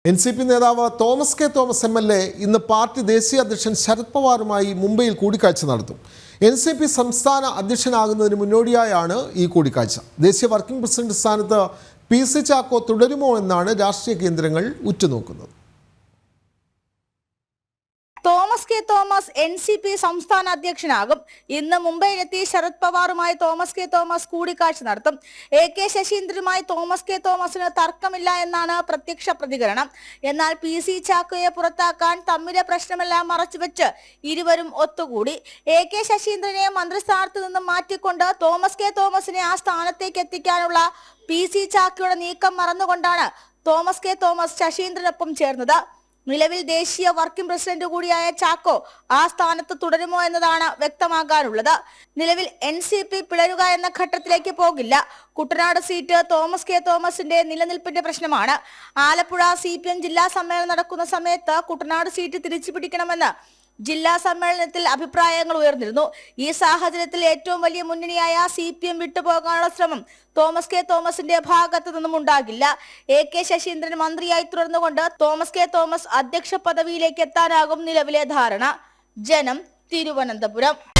NCP നേതാവ് Thomas K Thomas MLA ഇന്ന് party ദേശീയ അധ്യക്ഷൻ ശരത് പവാറുമായി മുംബൈയിൽ കൂടിക്കാഴ്ച നടത്തും. NCP സംസ്ഥാന അധ്യക്ഷനാകുന്നതിന് മുന്നോടിയായാണ് ഈ കൂടിക്കാഴ്ച. ദേശീയ വർക്കിംഗ് പ്രസിഡന്റ് സ്ഥാനത്ത് PC ചാക്കോ തുടരുമോ എന്നാണ് രാഷ്ട്രീയ കേന്ദ്രങ്ങൾ ഉറ്റുനോക്കുന്നത്. തോമസ് കെ തോമസ് NCP സംസ്ഥാന അധ്യക്ഷനാകും. ഇന്ന് മുംബൈയിലെത്തി ശരത് പവാറുമായി തോമസ് കെ തോമസ് കൂടിക്കാഴ്ച നടത്തും. AK ശശീന്ദ്രനുമായി തോമസ് കെ തോമസിന് തർക്കമില്ല എന്നാണ് പ്രത്യക്ഷ പ്രതികരണം. എന്നാൽ PC ചാക്കോയെ പുറത്താക്കാൻ തമ്മിലെ പ്രശ്നമെല്ലാം മറച്ചുവെച്ച് ഇരുവരും ഒത്തുകൂടി. AK ശശീന്ദ്രനെ മന്ത്രിസ്ഥാനത്ത് നിന്ന് മാറ്റിക്കൊണ്ട് തോമസ് കെ തോമസിനെ ആ സ്ഥാനത്തേക്ക് എത്തിക്കാനുള്ള PC ചാക്കോയുടെ നീക്കം മറന്നുകൊണ്ടാണ് തോമസ് കെ തോമസ് ശശീന്ദ്രനൊപ്പം ചേർന്നത്. നിലവിൽ ദേശീയ വർക്കിംഗ് പ്രസിഡന്റ് കൂടിയായ ചാക്കോ ആ സ്ഥാനത്ത് തുടരുമോ എന്നതാണ് വ്യക്തമാകാനുള്ളത്. നിലവിൽ NCP പിളരുക എന്ന ഘട്ടത്തിലേക്ക് പോകില്ല. കുട്ടനാട് സീറ്റ് തോമസ് കെ തോമസിന്റെ നിലനിൽപ്പിന്റെ പ്രശ്നമാണ്. ആലപ്പുഴ CPM ജില്ലാ സമ്മേളനം നടക്കുന്ന സമയത്ത് കുട്ടനാട് സീറ്റ് തിരിച്ചു പിടിക്കണമെന്ന് ജില്ലാ സമ്മേളനത്തിൽ അഭിപ്രായങ്ങൾ ഉയർന്നിരുന്നു. ഈ സാഹചര്യത്തിൽ ഏറ്റവും വലിയ മുന്നണിയായ CPM വിട്ടുപോകാനുള്ള ശ്രമം തോമസ് കെ തോമസിന്റെ ഭാഗത്തു നിന്നും ഉണ്ടാകില്ല. AK ശശീന്ദ്രൻ മന്ത്രിയായി തുടർന്നുകൊണ്ട് തോമസ് കെ തോമസ് അധ്യക്ഷ പദവിയിലേക്ക് എത്താനാകും നിലവിലെ ധാരണ. ജനം, തിരുവനന്തപുരം.